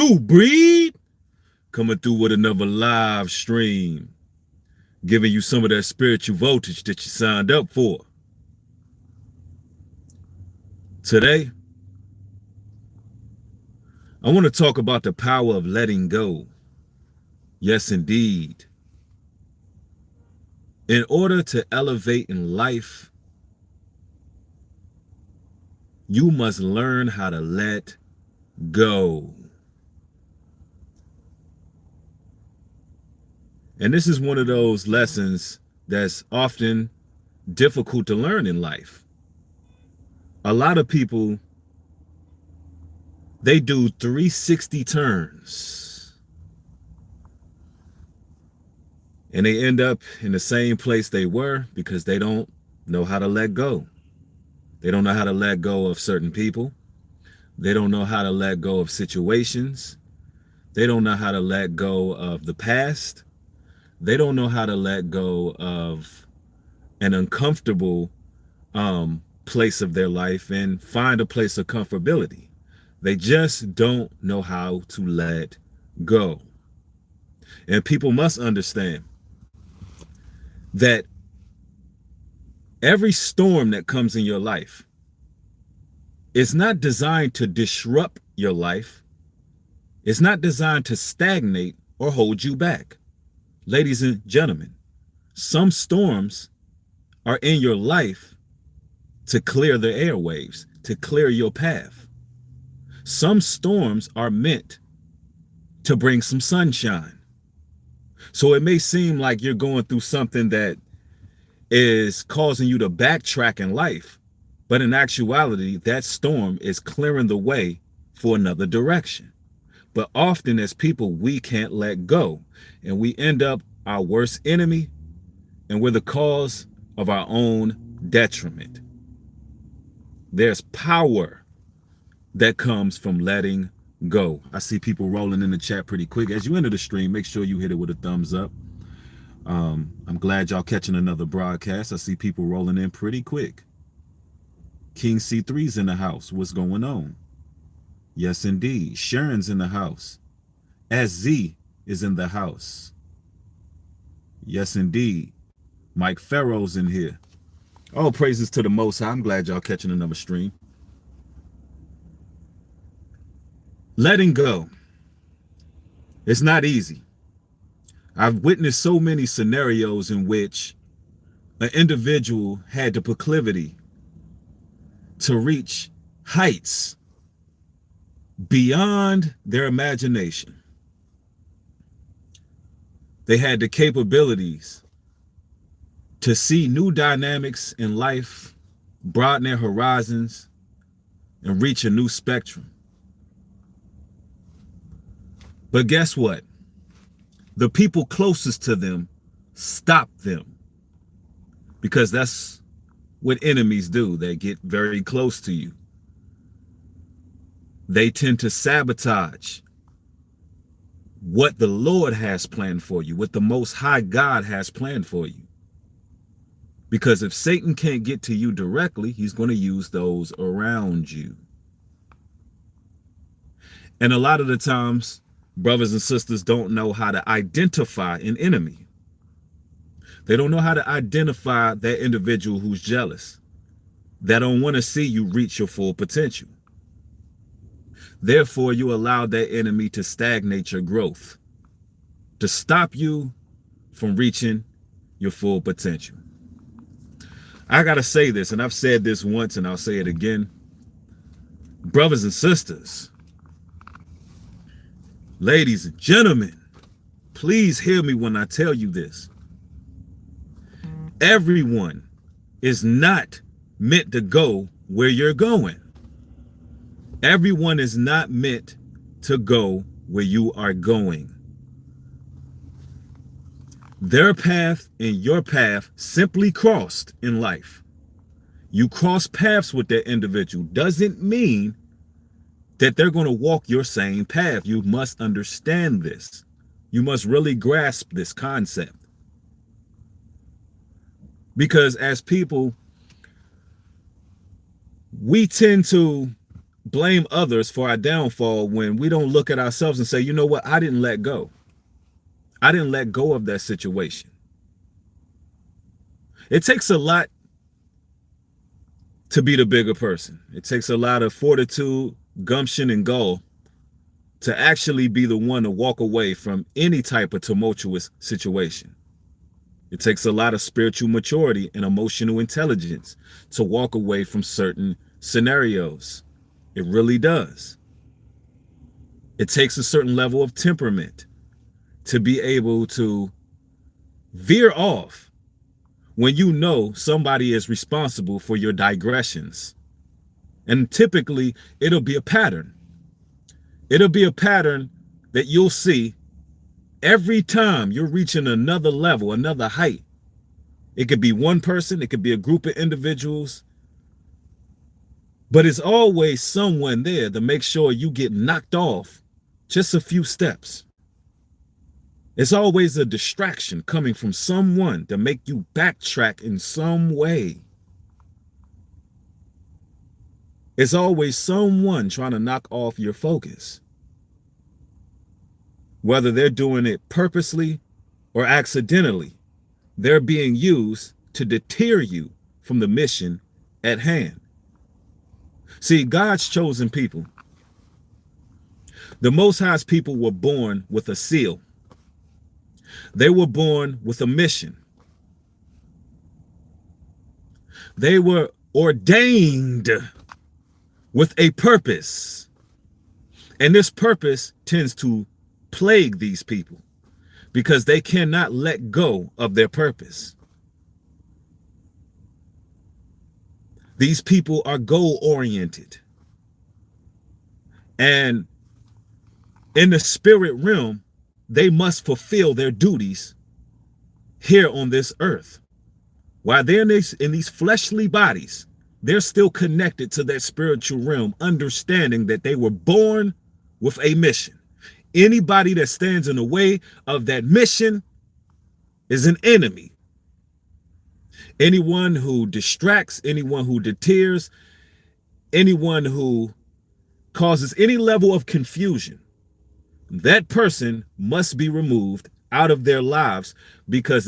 New breed coming through with another live stream, giving you some of that spiritual voltage that you signed up for. Today, I want to talk about the power of letting go. Yes, indeed. In order to elevate in life, you must learn how to let go. And this is one of those lessons that's often difficult to learn in life. A lot of people, they do 360 turns and they end up in the same place they were because they don't know how to let go. They don't know how to let go of certain people. They don't know how to let go of situations. They don't know how to let go of the past. They don't know how to let go of an uncomfortable place of their life and find a place of comfortability. They just don't know how to let go. And people must understand that every storm that comes in your life is not designed to disrupt your life. It's not designed to stagnate or hold you back. Ladies and gentlemen, some storms are in your life to clear the airwaves, to clear your path. Some storms are meant to bring some sunshine. So it may seem like you're going through something that is causing you to backtrack in life, but in actuality, that storm is clearing the way for another direction. But often as people, we can't let go, and we end up our worst enemy, and we're the cause of our own detriment. There's power that comes from letting go. I see people rolling in the chat pretty quick. As you enter the stream, make sure you hit it with a thumbs up. I'm glad y'all catching another broadcast. I see people rolling in pretty quick. King C3's in the house. What's going on? Yes, indeed. Sharon's in the house. SZ is in the house. Yes, indeed. Mike Farrow's in here. All praises to the Most High. I'm glad y'all catching another stream. Letting go. It's not easy. I've witnessed so many scenarios in which an individual had the proclivity to reach heights beyond their imagination. They had the capabilities to see new dynamics in life, broaden their horizons, and reach a new spectrum. But guess what? The people closest to them stop them, because that's what enemies do. They get very close to you. They tend to sabotage what the Lord has planned for you, what the Most High God has planned for you. Because if Satan can't get to you directly, he's going to use those around you. And a lot of the times, brothers and sisters don't know how to identify an enemy. They don't know how to identify that individual who's jealous, that don't want to see you reach your full potential. Therefore, you allow that enemy to stagnate your growth, to stop you from reaching your full potential. I got to say this, and I've said this once and I'll say it again. Brothers and sisters, ladies and gentlemen, please hear me when I tell you this. Everyone is not meant to go where you're going. Everyone is not meant to go where you are going. Their path and your path simply crossed in life. You cross paths with that individual doesn't mean that they're going to walk your same path. You must understand this. You must really grasp this concept. Because as people, we tend to blame others for our downfall when we don't look at ourselves and say, you know what, I didn't let go. I didn't let go of that situation. It takes a lot to be the bigger person. It takes a lot of fortitude, gumption, and gall to actually be the one to walk away from any type of tumultuous situation. It takes a lot of spiritual maturity and emotional intelligence to walk away from certain scenarios. It really does. It takes a certain level of temperament to be able to veer off when you know somebody is responsible for your digressions. And typically, it'll be a pattern. It'll be a pattern that you'll see every time you're reaching another level, another height. It could be one person, it could be a group of individuals, but it's always someone there to make sure you get knocked off just a few steps. It's always a distraction coming from someone to make you backtrack in some way. It's always someone trying to knock off your focus. Whether they're doing it purposely or accidentally, they're being used to deter you from the mission at hand. See, God's chosen people, the Most High's people, were born with a seal. They were born with a mission. They were ordained with a purpose. And this purpose tends to plague these people because they cannot let go of their purpose. These people are goal-oriented. And in the spirit realm, they must fulfill their duties here on this earth. While they're in these fleshly bodies, they're still connected to that spiritual realm, understanding that they were born with a mission. Anybody that stands in the way of that mission is an enemy. Anyone who distracts, anyone who deters, anyone who causes any level of confusion, that person must be removed out of their lives, because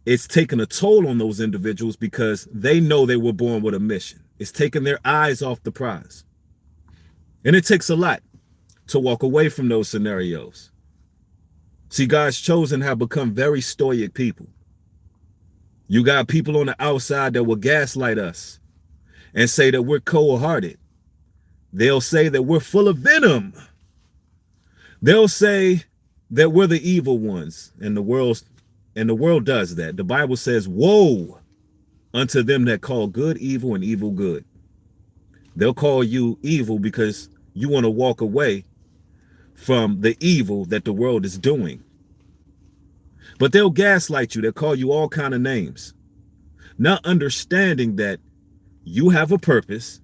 it's taken a toll on those individuals because they know they were born with a mission. It's taken their eyes off the prize. And it takes a lot to walk away from those scenarios. See, God's chosen have become very stoic people. You got people on the outside that will gaslight us and say that we're cold-hearted. They'll say that we're full of venom. They'll say that we're the evil ones, and the world does that. The Bible says, woe unto them that call good evil and evil good. They'll call you evil because you want to walk away from the evil that the world is doing. But they'll gaslight you. They'll call you all kind of names, not understanding that you have a purpose.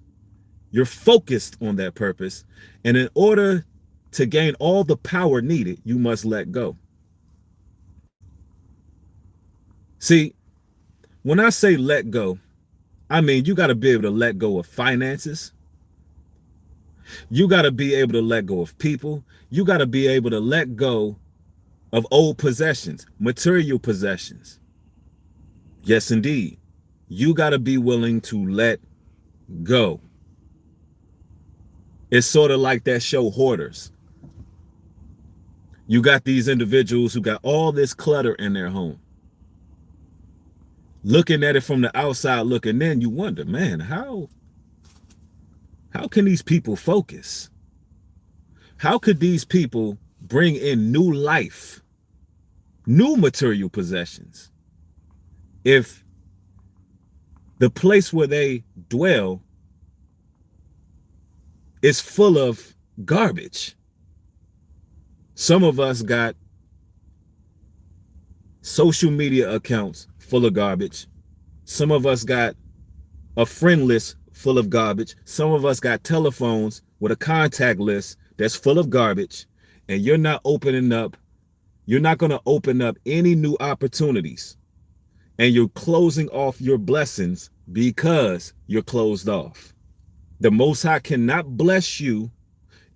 You're focused on that purpose. And in order to gain all the power needed, you must let go. See, when I say let go, I mean you got to be able to let go of finances. You got to be able to let go of people. You got to be able to let go of old possessions, material possessions. Yes, indeed. You got to be willing to let go. It's sort of like that show Hoarders. You got these individuals who got all this clutter in their home. Looking at it from the outside looking in, you wonder, man, how can these people focus? How could these people bring in new life, new material possessions, if the place where they dwell is full of garbage? Some of us got social media accounts full of garbage. Some of us got a friend list full of garbage. Some of us got telephones with a contact list that's full of garbage. And you're not opening up. You're not going to open up any new opportunities. And you're closing off your blessings because you're closed off. The Most High cannot bless you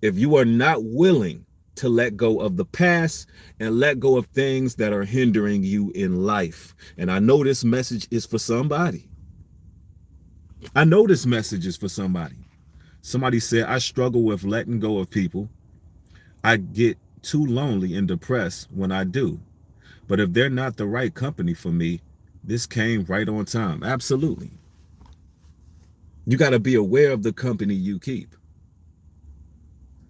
if you are not willing to let go of the past and let go of things that are hindering you in life. And I know this message is for somebody. I know this message is for somebody. Somebody said, I struggle with letting go of people. I get too lonely and depressed when I do. But if they're not the right company for me, this came right on time. Absolutely. You got to be aware of the company you keep.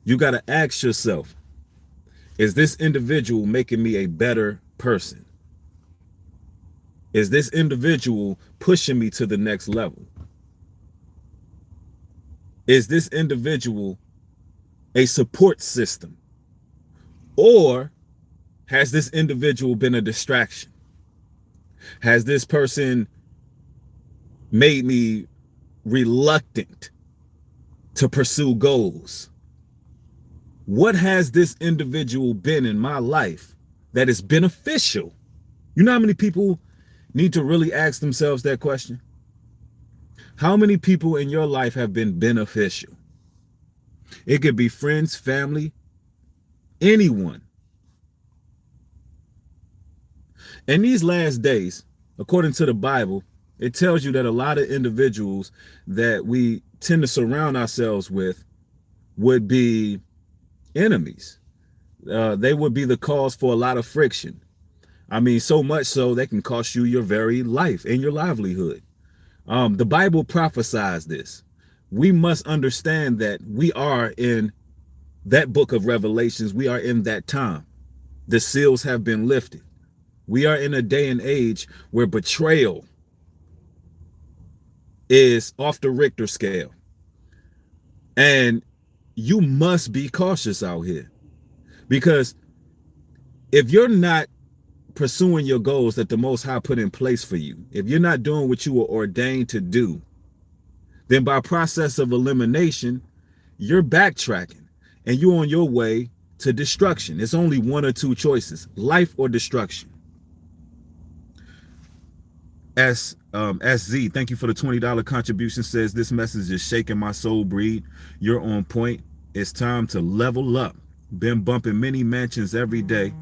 You got to ask yourself, is this individual making me a better person? Is this individual pushing me to the next level? Is this individual a support system? Or has this individual been a distraction? Has this person made me reluctant to pursue goals? What has this individual been in my life that is beneficial? You know how many people need to really ask themselves that question? How many people in your life have been beneficial? It could be friends, family, anyone. In these last days, according to the Bible, it tells you that a lot of individuals that we tend to surround ourselves with would be enemies. They would be the cause for a lot of friction. I mean, so much so they can cost you your very life and your livelihood. The Bible prophesies this. We must understand that we are in that book of Revelations. We are in that time. The seals have been lifted. We are in a day and age where betrayal is off the Richter scale. And you must be cautious out here, because if you're not pursuing your goals that the Most High put in place for you, if you're not doing what you were ordained to do, then by process of elimination, you're backtracking and you're on your way to destruction. It's only one or two choices: life or destruction. SZ, thank you for the $20 contribution. Says, this message is shaking my soul, Breed. You're on point. It's time to level up. Been bumping many mansions every day.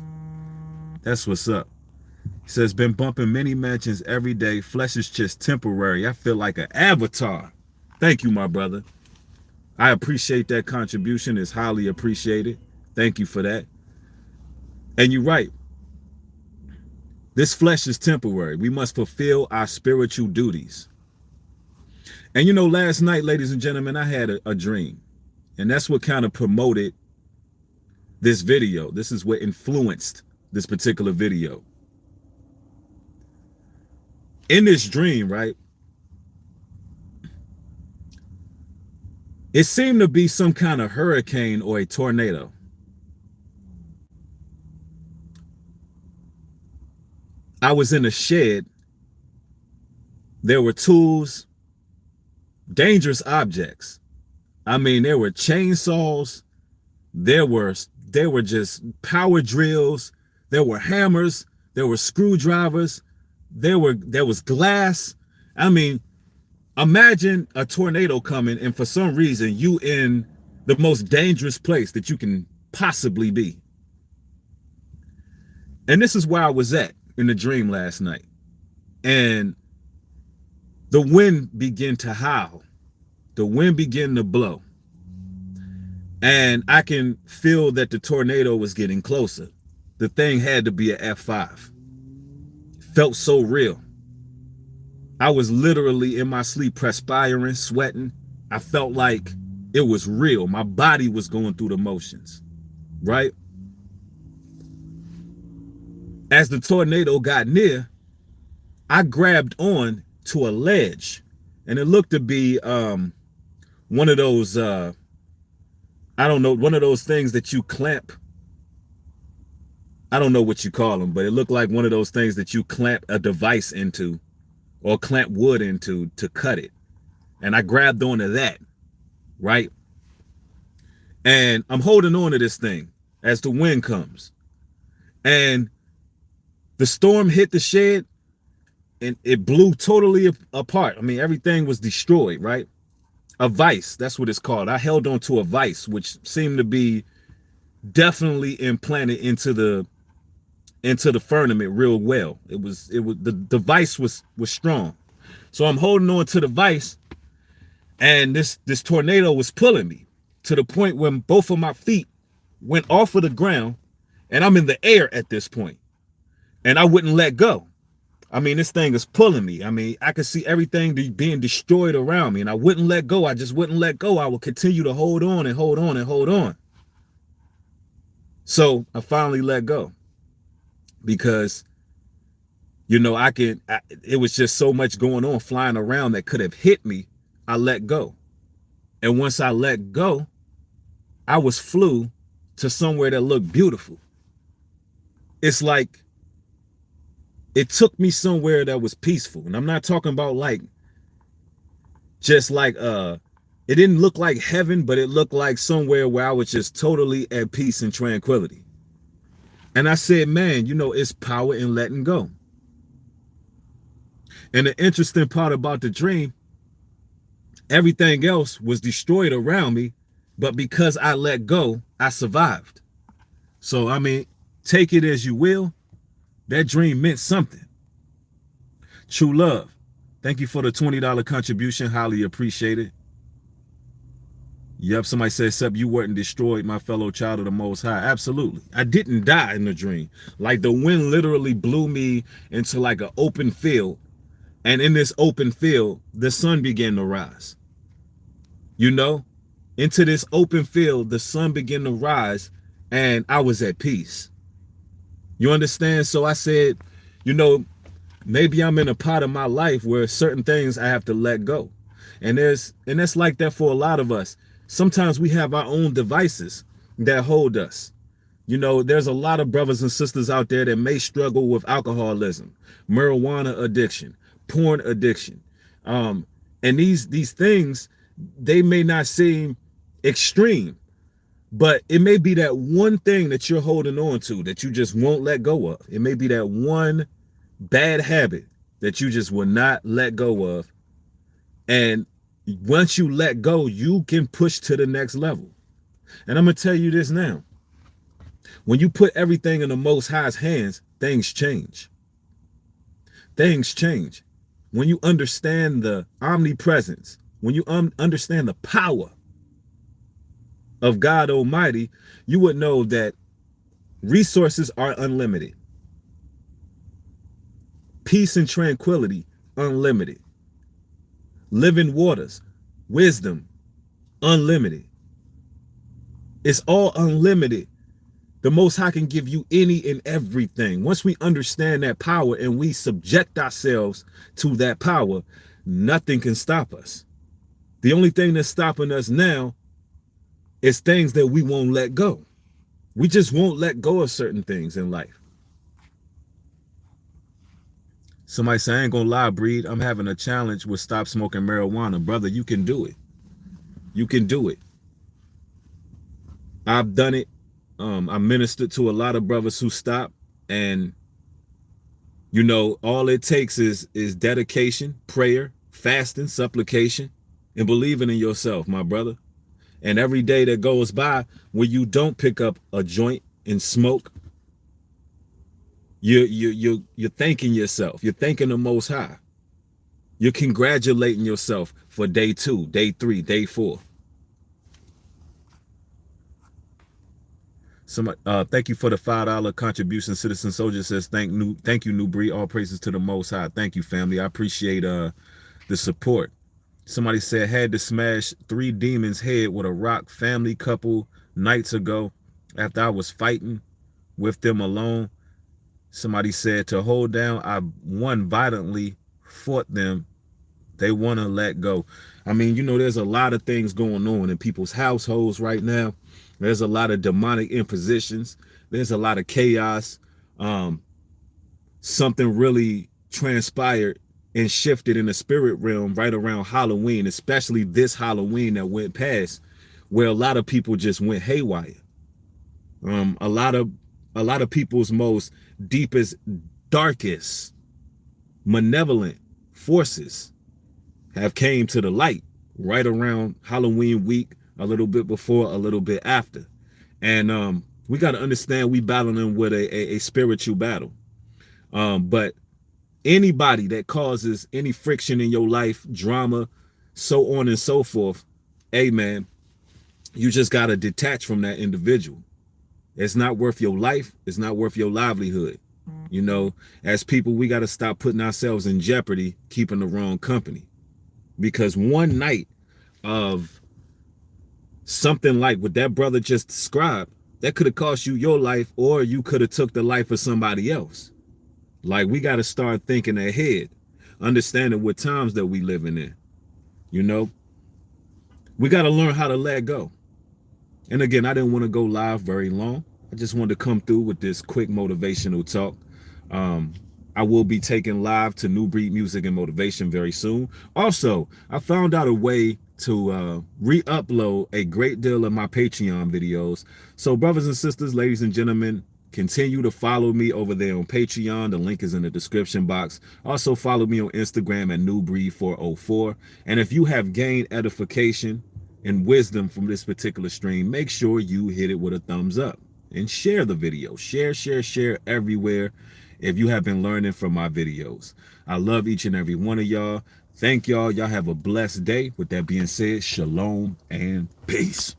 That's what's up. He says, been bumping many mansions every day. Flesh is just temporary. I feel like an avatar. Thank you, my brother. I appreciate that contribution. It's highly appreciated. Thank you for that. And you're right. This flesh is temporary. We must fulfill our spiritual duties. And you know, last night, ladies and gentlemen, I had a dream. And that's what kind of promoted this video. This is what influenced this particular video. In this dream, right, it seemed to be some kind of hurricane or a tornado. I was in a shed. There were tools, dangerous objects. I mean, there were chainsaws. There were just power drills. There were hammers. There were screwdrivers. There was glass. I mean, imagine a tornado coming, and for some reason you in the most dangerous place that you can possibly be. And this is where I was at in the dream last night. And the wind began to howl. The wind began to blow. And I can feel that the tornado was getting closer. The thing had to be an F5. Felt so real. I was literally in my sleep perspiring, sweating. I felt like it was real. My body was going through the motions, right? As the tornado got near, I grabbed on to a ledge, and it looked to be one of those, I don't know, one of those things that you clamp. I don't know what you call them, but it looked like one of those things that you clamp a device into or clamp wood into to cut it. And I grabbed onto that, right? And I'm holding on to this thing as the wind comes. And the storm hit the shed and it blew totally apart. I mean, everything was destroyed, right? a vice. That's what it's called. I held on to a vice, which seemed to be definitely implanted into the firmament real well. It was the vice was strong. So I'm holding on to the vice, and this tornado was pulling me to the point when both of my feet went off of the ground, and I'm in the air at this point, and I wouldn't let go. I mean, this thing is pulling me. I mean, I could see everything being destroyed around me, and I wouldn't let go. I just wouldn't let go. I would continue to hold on and hold on and hold on. So I finally let go because, you know, it was just so much going on flying around that could have hit me. I let go. And once I let go, I was flew to somewhere that looked beautiful. It's like it took me somewhere that was peaceful. And I'm not talking about like just like it didn't look like heaven, but it looked like somewhere where I was just totally at peace and tranquility. And I said, man, you know, it's power in letting go. And the interesting part about the dream, everything else was destroyed around me, but because I let go, I survived. So, I mean, take it as you will. That dream meant something. True love. Thank you for the $20 contribution. Highly appreciated. Yep, somebody said, except you weren't destroyed, my fellow child of the Most High. Absolutely. I didn't die in the dream. Like the wind literally blew me into like an open field. And in this open field, the sun began to rise. You know, into this open field, the sun began to rise, and I was at peace. You understand? So I said, you know, maybe I'm in a part of my life where certain things I have to let go. And that's like that for a lot of us. Sometimes we have our own devices that hold us. You know, there's a lot of brothers and sisters out there that may struggle with alcoholism, marijuana addiction, porn addiction. And these things, they may not seem extreme, but it may be that one thing that you're holding on to that you just won't let go of. It may be that one bad habit that you just will not let go of. And once you let go, you can push to the next level. And I'm going to tell you this now. When you put everything in the Most High's hands, things change. Things change. When you understand the omnipresence, when you understand the power of God Almighty, you would know that resources are unlimited. Peace and tranquility, unlimited. Living waters, wisdom, unlimited. It's all unlimited. The Most High can give you any and everything. Once we understand that power and we subject ourselves to that power, nothing can stop us. The only thing that's stopping us now is things that we won't let go. We just won't let go of certain things in life. Somebody say, I ain't gonna lie, Breed, I'm having a challenge with stop smoking marijuana. Brother, you can do it. You can do it. I've done it. I ministered to a lot of brothers who stopped, and you know, all it takes is dedication, prayer, fasting, supplication, and believing in yourself, my brother. And every day that goes by where you don't pick up a joint and smoke, you're thanking yourself. You're thanking the Most High. You're congratulating yourself for day 2, day 3, day 4. Somebody, thank you for the $5 contribution. Citizen Soldier says, thank you, New Breed. All praises to the Most High. Thank you, family. I appreciate the support. Somebody said, had to smash 3 demons' head with a rock family couple nights ago after I was fighting with them alone. Somebody said, to hold down, I won violently, fought them. They want to let go. I mean, you know, there's a lot of things going on in people's households right now. There's a lot of demonic impositions. There's a lot of chaos. Something really transpired and shifted in the spirit realm right around Halloween, especially this Halloween that went past, where a lot of people just went haywire. A lot of people's most deepest, darkest, malevolent forces have came to the light right around Halloween week, a little bit before, a little bit after. And we got to understand we battling with a spiritual battle. But anybody that causes any friction in your life, drama, so on and so forth, hey man, you just got to detach from that individual. It's not worth your life. It's not worth your livelihood. You know, as people, we got to stop putting ourselves in jeopardy, keeping the wrong company. Because one night of something like what that brother just described, that could have cost you your life, or you could have took the life of somebody else. Like, we got to start thinking ahead, understanding what times that we living in. You know, we got to learn how to let go. And again, I didn't want to go live very long. I just wanted to come through with this quick motivational talk. Um, I will be taking live to New Breed Music and Motivation very soon. Also, I found out a way to re-upload a great deal of my Patreon videos. So brothers and sisters, ladies and gentlemen, continue to follow me over there on Patreon. The link is in the description box. Also follow me on Instagram at newbreed404. And if you have gained edification and wisdom from this particular stream, make sure you hit it with a thumbs up and share the video. Share everywhere if you have been learning from my videos. I love each and every one of y'all. Thank y'all. Y'all have a blessed day. With that being said, shalom and peace.